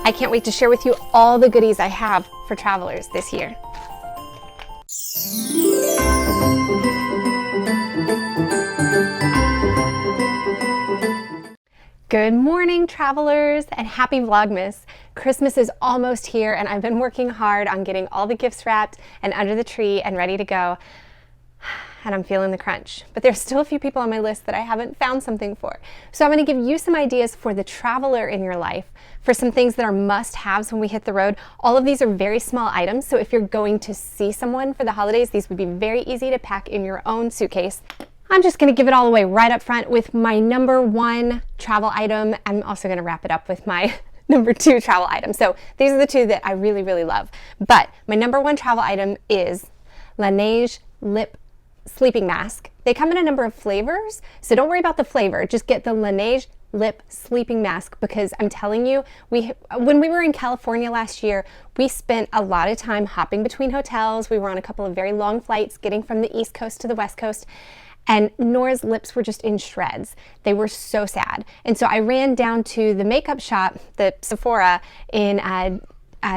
I can't wait to share with you all the goodies I have for travelers this year. Good morning, travelers, and happy Vlogmas. Christmas is almost here, and I've been working hard on getting all the gifts wrapped and under the tree and ready to go. And I'm feeling the crunch. But there's still a few people on my list that I haven't found something for. So I'm going to give you some ideas for the traveler in your life, for some things that are must-haves when we hit the road. All of these are very small items, so if you're going to see someone for the holidays, these would be very easy to pack in your own suitcase. I'm just going to give it all away right up front with my number one travel item. I'm also going to wrap it up with my number two travel item. So these are the two that I really, really love. But my number one travel item is Laneige Lip Sleeping Mask. They come in a number of flavors, so don't worry about the flavor. Just get the Laneige Lip Sleeping Mask, because I'm telling you, when we were in California last year, we spent a lot of time hopping between hotels. We were on a couple of very long flights getting from the East Coast to the West Coast. And Nora's lips were just in shreds. They were so sad. And so I ran down to the makeup shop, the Sephora in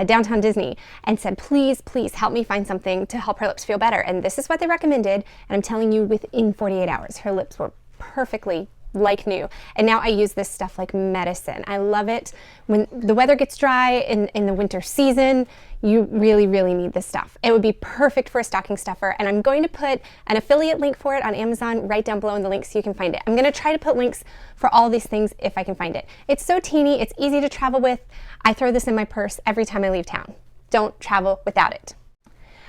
downtown Disney, and said, please, please help me find something to help her lips feel better. And this is what they recommended. And I'm telling you, within 48 hours, her lips were perfectly like new. And now I use this stuff like medicine. I love it. When the weather gets dry in the winter season, you really, really need this stuff. It would be perfect for a stocking stuffer. And I'm going to put an affiliate link for it on Amazon right down below in the link so you can find it. I'm going to try to put links for all these things if I can find it. It's so teeny. It's easy to travel with. I throw this in my purse every time I leave town. Don't travel without it.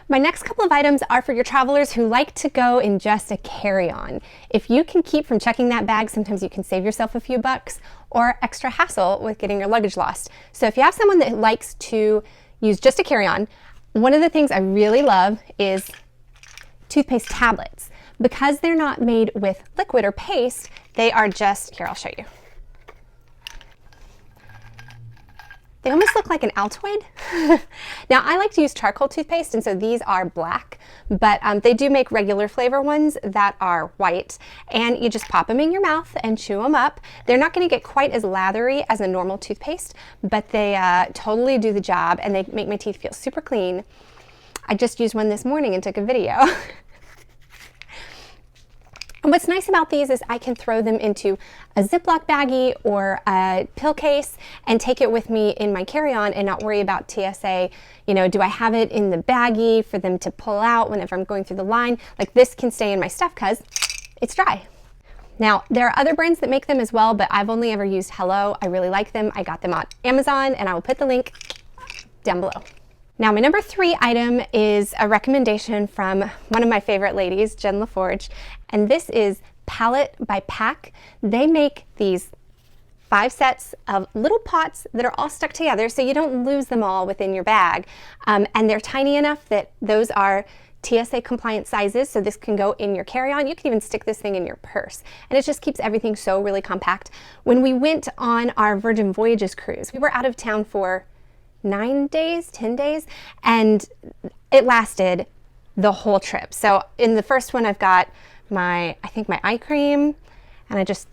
My next couple of items are for your travelers who like to go in just a carry-on. If you can keep from checking that bag, sometimes you can save yourself a few bucks or extra hassle with getting your luggage lost. So if you have someone that likes to use just a carry-on, one of the things I really love is toothpaste tablets. Because they're not made with liquid or paste, they are just, here, I'll show you. They almost look like an Altoid. Now, I like to use charcoal toothpaste, and so these are black, but they do make regular flavor ones that are white, and you just pop them in your mouth and chew them up. They're not going to get quite as lathery as a normal toothpaste, but they totally do the job, and they make my teeth feel super clean. I just used one this morning and took a video. And what's nice about these is I can throw them into a Ziploc baggie or a pill case and take it with me in my carry-on and not worry about TSA. You know, do I have it in the baggie for them to pull out whenever I'm going through the line? Like, this can stay in my stuff because it's dry. Now, there are other brands that make them as well, but I've only ever used Hello. I really like them. I got them on Amazon, and I will put the link down below. Now, my number three item is a recommendation from one of my favorite ladies, Jen LaForge, and this is Palatte by Pack. They make these 5 sets of little pots that are all stuck together so you don't lose them all within your bag. And they're tiny enough that those are TSA compliant sizes, so this can go in your carry-on. You can even stick this thing in your purse, and it just keeps everything so really compact. When we went on our Virgin Voyages cruise, we were out of town for 10 days, and it lasted the whole trip. So in the first one, I've got I think my eye cream, and I just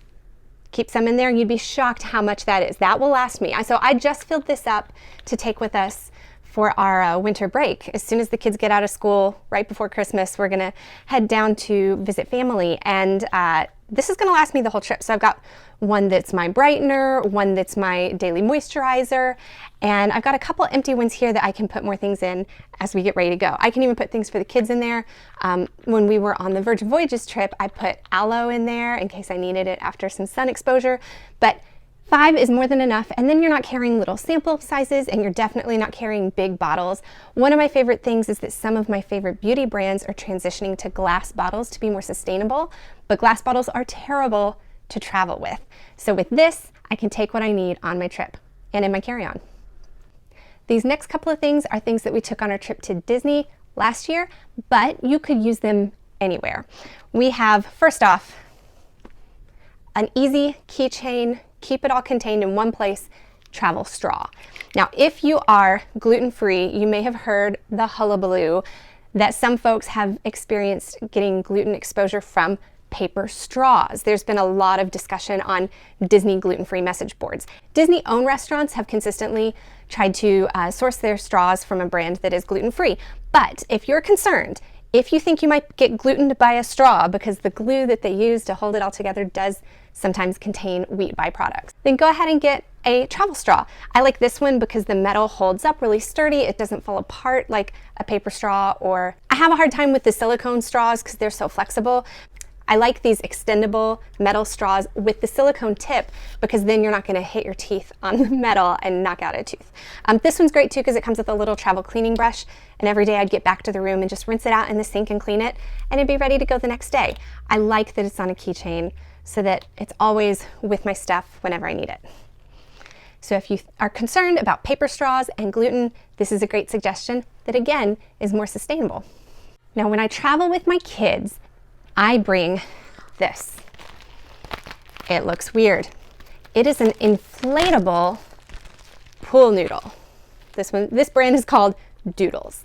keep some in there. You'd be shocked how much that is. That will last me. So I just filled this up to take with us for our winter break. As soon as the kids get out of school, right before Christmas, we're gonna head down to visit family, and this is gonna last me the whole trip. So I've got one that's my brightener, one that's my daily moisturizer, and I've got a couple empty ones here that I can put more things in as we get ready to go. I can even put things for the kids in there. When we were on the Virgin Voyages trip, I put aloe in there in case I needed it after some sun exposure, but 5 is more than enough, and then you're not carrying little sample sizes, and you're definitely not carrying big bottles. One of my favorite things is that some of my favorite beauty brands are transitioning to glass bottles to be more sustainable, but glass bottles are terrible to travel with. So with this, I can take what I need on my trip and in my carry-on. These next couple of things are things that we took on our trip to Disney last year, but you could use them anywhere. We have, first off, an easy keychain, keep it all contained in one place, travel straw. Now, if you are gluten-free, you may have heard the hullabaloo that some folks have experienced getting gluten exposure from paper straws. There's been a lot of discussion on Disney gluten-free message boards. Disney-owned restaurants have consistently tried to source their straws from a brand that is gluten-free. But if you're concerned, if you think you might get glutened by a straw because the glue that they use to hold it all together does sometimes contain wheat byproducts, then go ahead and get a travel straw. I like this one because the metal holds up really sturdy. It doesn't fall apart like a paper straw, or I have a hard time with the silicone straws because they're so flexible. I like these extendable metal straws with the silicone tip because then you're not going to hit your teeth on the metal and knock out a tooth. This one's great too because it comes with a little travel cleaning brush, and every day I'd get back to the room and just rinse it out in the sink and clean it, and it'd be ready to go the next day. I like that it's on a keychain so that it's always with my stuff whenever I need it. So if you are concerned about paper straws and gluten, this is a great suggestion that again is more sustainable. Now when I travel with my kids, I bring this. It looks weird. It is an inflatable pool noodle. This brand is called Doodles.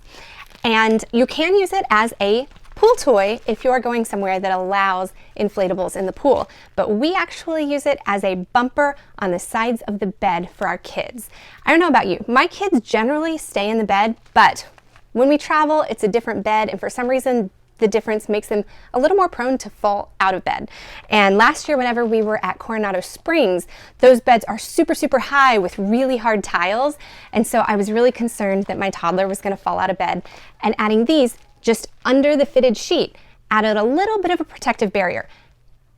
And you can use it as a pool toy if you're going somewhere that allows inflatables in the pool. But we actually use it as a bumper on the sides of the bed for our kids. I don't know about you. My kids generally stay in the bed, but when we travel, it's a different bed, and for some reason, the difference makes them a little more prone to fall out of bed. And last year, whenever we were at Coronado Springs, those beds are super, super high with really hard tiles. And so I was really concerned that my toddler was going to fall out of bed. And adding these just under the fitted sheet added a little bit of a protective barrier.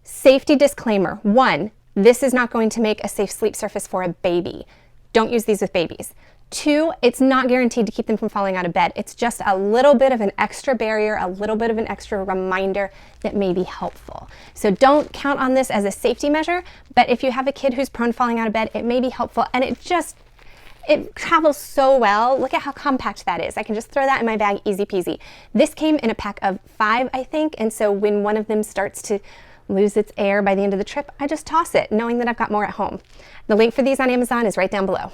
Safety disclaimer: 1, this is not going to make a safe sleep surface for a baby. Don't use these with babies. 2, it's not guaranteed to keep them from falling out of bed. It's just a little bit of an extra barrier, a little bit of an extra reminder that may be helpful. So don't count on this as a safety measure, but if you have a kid who's prone to falling out of bed, it may be helpful, and it travels so well. Look at how compact that is. I can just throw that in my bag, easy peasy. This came in a pack of 5, I think, and so when one of them starts to lose its air by the end of the trip, I just toss it, knowing that I've got more at home. The link for these on Amazon is right down below.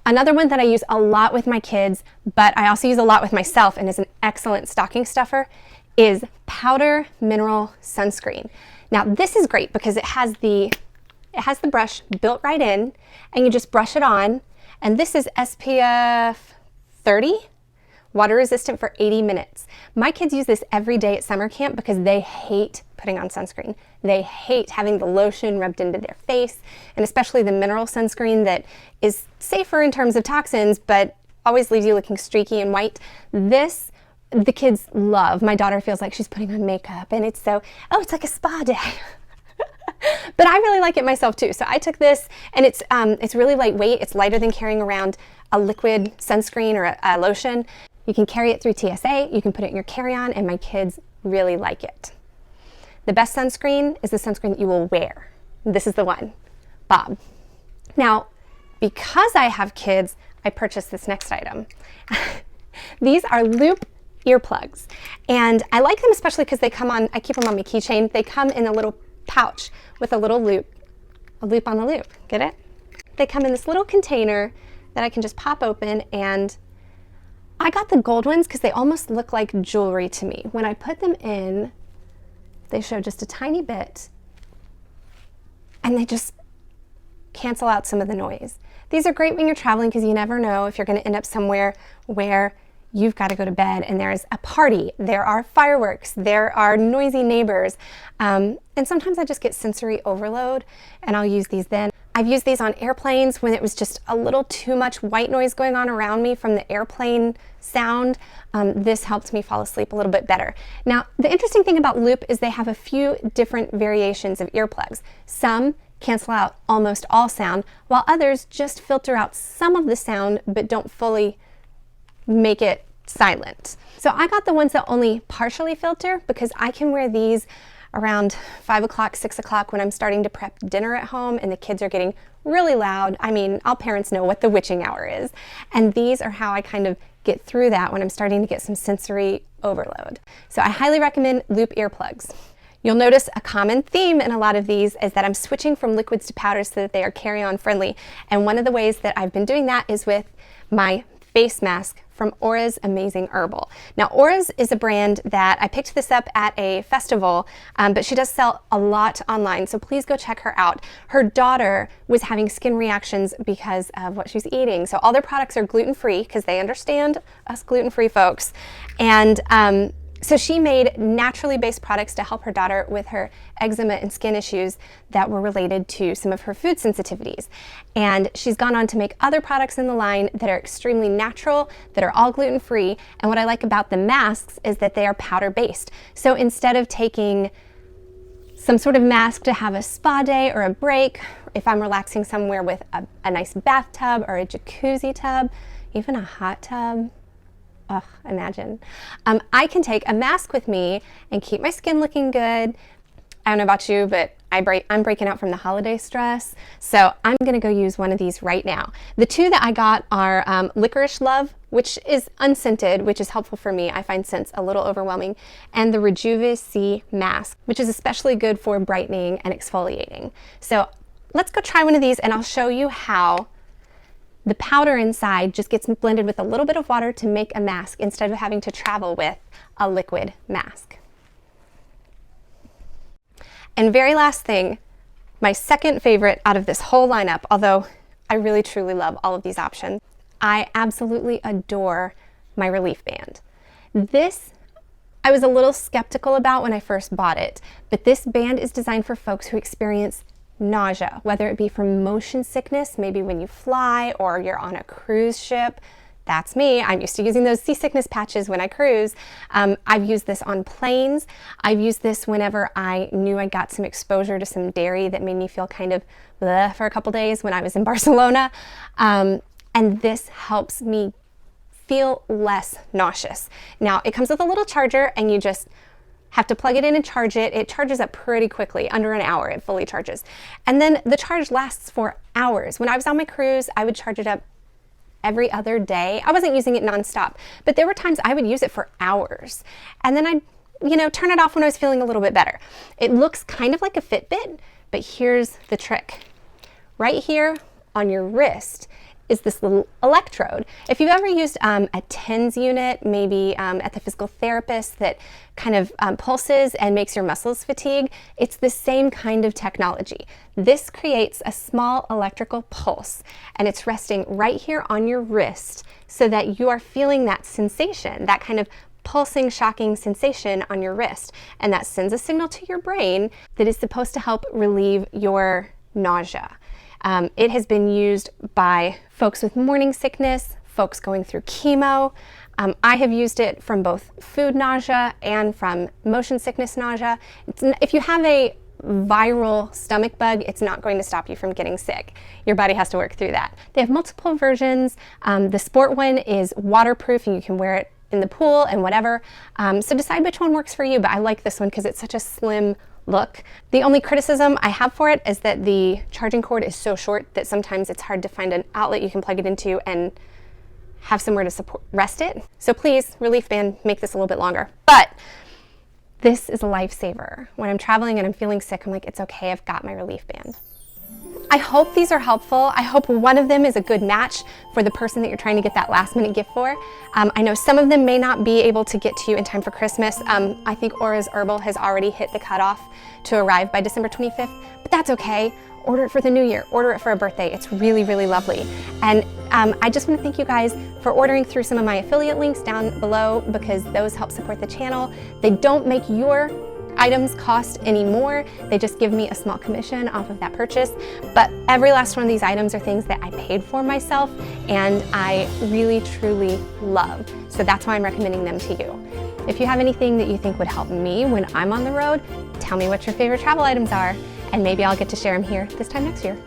Another one that I use a lot with my kids, but I also use a lot with myself and is an excellent stocking stuffer, is powder mineral sunscreen. Now this is great because it has the brush built right in, and you just brush it on, and this is SPF 30, water resistant for 80 minutes. My kids use this every day at summer camp because they hate putting on sunscreen. They hate having the lotion rubbed into their face, and especially the mineral sunscreen that is safer in terms of toxins, but always leaves you looking streaky and white. This, the kids love. My daughter feels like she's putting on makeup, and it's like a spa day. But I really like it myself too. So I took this, and it's really lightweight. It's lighter than carrying around a liquid sunscreen or a lotion. You can carry it through TSA, you can put it in your carry-on, and my kids really like it. The best sunscreen is the sunscreen that you will wear. This is the one, Bob. Now, because I have kids, I purchased this next item. These are loop earplugs, and I like them especially because they come on, I keep them on my keychain. They come in a little pouch with a little loop, a loop on the loop, get it? They come in this little container that I can just pop open, and I got the gold ones because they almost look like jewelry to me. When I put them in, they show just a tiny bit, and they just cancel out some of the noise. These are great when you're traveling because you never know if you're going to end up somewhere where you've got to go to bed and there's a party, there are fireworks, there are noisy neighbors, and sometimes I just get sensory overload, and I'll use these then. I've used these on airplanes when it was just a little too much white noise going on around me from the airplane sound. This helped me fall asleep a little bit better. Now, the interesting thing about Loop is they have a few different variations of earplugs. Some cancel out almost all sound, while others just filter out some of the sound but don't fully make it silent. So I got the ones that only partially filter because I can wear these around 5 o'clock, 6 o'clock when I'm starting to prep dinner at home and the kids are getting really loud. I mean, all parents know what the witching hour is. And these are how I kind of get through that when I'm starting to get some sensory overload. So I highly recommend Loop earplugs. You'll notice a common theme in a lot of these is that I'm switching from liquids to powders so that they are carry-on friendly. And one of the ways that I've been doing that is with my face mask from Aura's Amazing Herbal. Now, Aura's is a brand that I picked this up at a festival, but she does sell a lot online, so please go check her out. Her daughter was having skin reactions because of what she's eating, so all their products are gluten-free because they understand us gluten-free folks. And so she made naturally based products to help her daughter with her eczema and skin issues that were related to some of her food sensitivities. And she's gone on to make other products in the line that are extremely natural, that are all gluten-free. And what I like about the masks is that they are powder based. So instead of taking some sort of mask to have a spa day or a break, if I'm relaxing somewhere with a nice bathtub or a jacuzzi tub, even a hot tub, oh, imagine. I can take a mask with me and keep my skin looking good. I don't know about you, but I'm breaking out from the holiday stress, so I'm gonna go use one of these right now. The two that I got are Licorice Love, which is unscented, which is helpful for me. I find scents a little overwhelming, and the Rejuve C Mask, which is especially good for brightening and exfoliating. So let's go try one of these and I'll show you how the powder inside just gets blended with a little bit of water to make a mask instead of having to travel with a liquid mask. And very last thing, my second favorite out of this whole lineup, although I really truly love all of these options, I absolutely adore my Relief Band. This I was a little skeptical about when I first bought it, but this band is designed for folks who experience nausea, whether it be from motion sickness, maybe when you fly or you're on a cruise ship. That's me. I'm used to using those seasickness patches when I cruise. I've used this on planes. I've used this whenever I knew I got some exposure to some dairy that made me feel kind of bleh for a couple days when I was in Barcelona. And this helps me feel less nauseous. Now, it comes with a little charger and you just have to plug it in and charge it. It charges up pretty quickly, under an hour it fully charges. And then the charge lasts for hours. When I was on my cruise, I would charge it up every other day. I wasn't using it nonstop, but there were times I would use it for hours. And then I'd, turn it off when I was feeling a little bit better. It looks kind of like a Fitbit, but here's the trick. Right here on your wrist is this little electrode. If you've ever used a TENS unit, maybe at the physical therapist that kind of pulses and makes your muscles fatigue, it's the same kind of technology. This creates a small electrical pulse and it's resting right here on your wrist so that you are feeling that sensation, that kind of pulsing, shocking sensation on your wrist. And that sends a signal to your brain that is supposed to help relieve your nausea. It has been used by folks with morning sickness, folks going through chemo. I have used it from both food nausea and from motion sickness nausea. If you have a viral stomach bug, it's not going to stop you from getting sick. Your body has to work through that. They have multiple versions. The sport one is waterproof and you can wear it in the pool and whatever. So decide which one works for you, but I like this one because it's such a slim look. The only criticism I have for it is that the charging cord is so short that sometimes it's hard to find an outlet you can plug it into and have somewhere to rest it. So please, Relief Band, make this a little bit longer. But this is a lifesaver. When I'm traveling and I'm feeling sick, I'm like, it's okay, I've got my Relief Band. I hope these are helpful. I hope one of them is a good match for the person that you're trying to get that last minute gift for. I know some of them may not be able to get to you in time for Christmas. I think Aura's Herbal has already hit the cutoff to arrive by December 25th, but that's okay. Order it for the new year, order it for a birthday. It's really, really lovely. And I just want to thank you guys for ordering through some of my affiliate links down below because those help support the channel. They don't make your items cost any more. They just give me a small commission off of that purchase. But every last one of these items are things that I paid for myself and I really, truly love. So that's why I'm recommending them to you. If you have anything that you think would help me when I'm on the road, tell me what your favorite travel items are and maybe I'll get to share them here this time next year.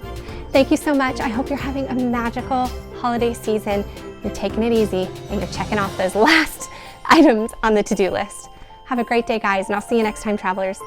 Thank you so much. I hope you're having a magical holiday season. You're taking it easy and you're checking off those last items on the to-do list. Have a great day, guys, and I'll see you next time, travelers.